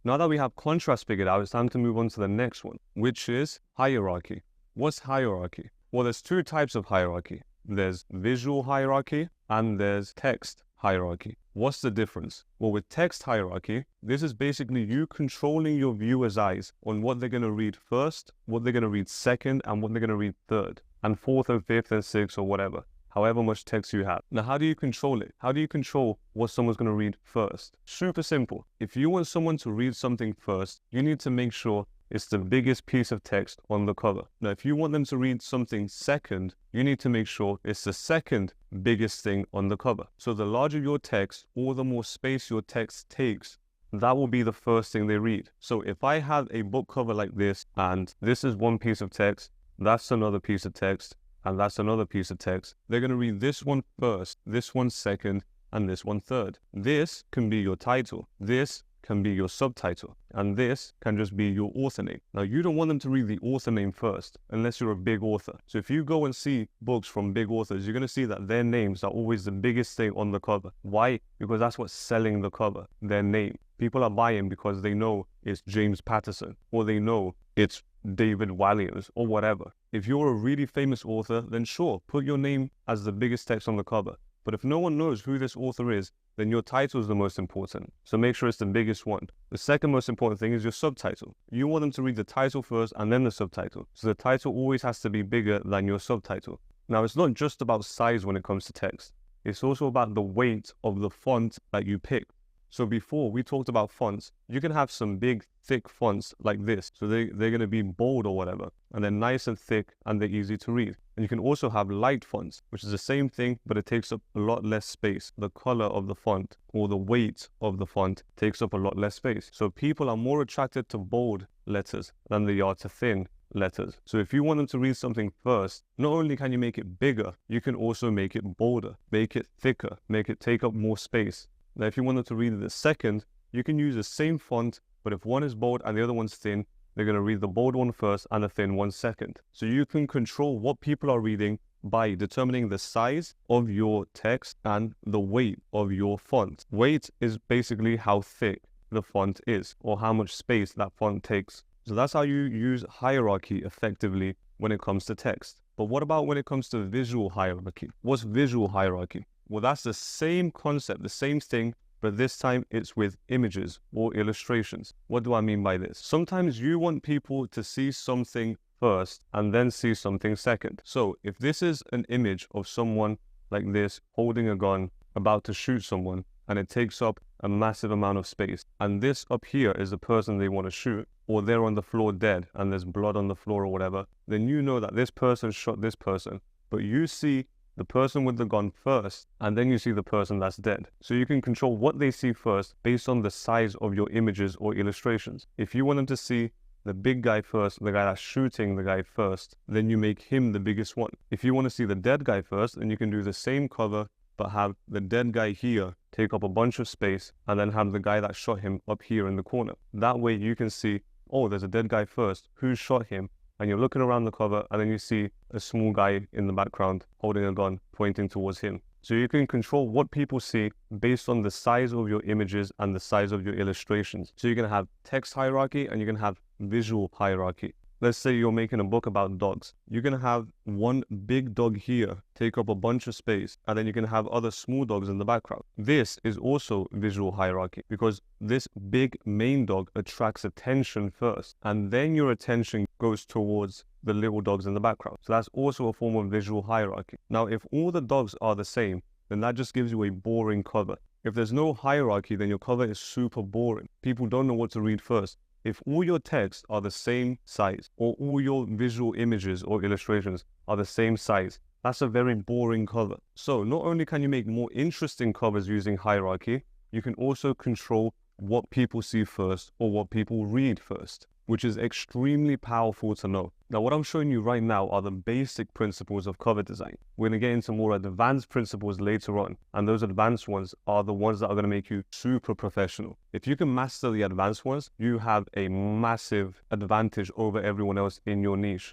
Now that we have contrast figured out, it's time to move on to the next one, which is hierarchy. What's hierarchy? Well, there's two types of hierarchy. There's visual hierarchy and there's text hierarchy. What's the difference? Well, with text hierarchy, this is basically you controlling your viewer's eyes on what they're going to read first, what they're going to read second, and what they're going to read third, and fourth and fifth and sixth or whatever, however much text you have. Now, how do you control it? How do you control what someone's going to read first? Super simple. If you want someone to read something first, you need to make sure it's the biggest piece of text on the cover. Now, if you want them to read something second, you need to make sure it's the second biggest thing on the cover. So the larger your text or the more space your text takes, that will be the first thing they read. So if I have a book cover like this, and this is one piece of text, that's another piece of text, and that's another piece of text, they're going to read this one first, this one second, and this one third. This can be your title. This can be your subtitle, and this can just be your author name. Now, you don't want them to read the author name first unless you're a big author. So if you go and see books from big authors, you're going to see that their names are always the biggest thing on the cover. Why? Because that's what's selling the cover, their name. People are buying because they know it's James Patterson, or they know it's David Walliams, or whatever. If you're a really famous author, then sure, put your name as the biggest text on the cover. But if no one knows who this author is, then your title is the most important. So make sure it's the biggest one. The second most important thing is your subtitle. You want them to read the title first and then the subtitle. So the title always has to be bigger than your subtitle. Now, it's not just about size when it comes to text. It's also about the weight of the font that you pick. So before we talked about fonts, you can have some big, thick fonts like this. So they're going to be bold or whatever, and they're nice and thick and they're easy to read. And you can also have light fonts, which is the same thing, but it takes up a lot less space. The color of the font or the weight of the font takes up a lot less space. So people are more attracted to bold letters than they are to thin letters. So if you want them to read something first, not only can you make it bigger, you can also make it bolder, make it thicker, make it take up more space. Now, if you want them to read the second, you can use the same font, but if one is bold and the other one's thin, they're going to read the bold one first and the thin one second. So you can control what people are reading by determining the size of your text and the weight of your font. Weight is basically how thick the font is or how much space that font takes. So that's how you use hierarchy effectively when it comes to text. But what about when it comes to visual hierarchy? What's visual hierarchy? Well, that's the same concept, the same thing, but this time it's with images or illustrations. What do I mean by this? Sometimes you want people to see something first and then see something second. So if this is an image of someone like this holding a gun about to shoot someone, and it takes up a massive amount of space, and this up here is the person they want to shoot, or they're on the floor dead and there's blood on the floor or whatever, then you know that this person shot this person, but you see the person with the gun first, and then you see the person that's dead. So you can control what they see first based on the size of your images or illustrations. If you want them to see the big guy first, the guy that's shooting the guy first, then you make him the biggest one. If you want to see the dead guy first, then you can do the same cover, but have the dead guy here take up a bunch of space, and then have the guy that shot him up here in the corner. That way you can see, oh, there's a dead guy first, who shot him? And you're looking around the cover, and then you see a small guy in the background holding a gun pointing towards him. So you can control what people see based on the size of your images and the size of your illustrations. So you can have text hierarchy and you can have visual hierarchy. Let's say you're making a book about dogs. You're going to have one big dog here take up a bunch of space, and then you can have other small dogs in the background. This is also visual hierarchy because this big main dog attracts attention first, and then your attention goes towards the little dogs in the background. So that's also a form of visual hierarchy. Now, if all the dogs are the same, then that just gives you a boring cover. If there's no hierarchy, then your cover is super boring. People don't know what to read first. If all your texts are the same size, or all your visual images or illustrations are the same size, that's a very boring cover. So not only can you make more interesting covers using hierarchy, you can also control what people see first or what people read first, which is extremely powerful to know. Now, what I'm showing you right now are the basic principles of cover design. We're going to get into more advanced principles later on, and those advanced ones are the ones that are going to make you super professional. If you can master the advanced ones, you have a massive advantage over everyone else in your niche.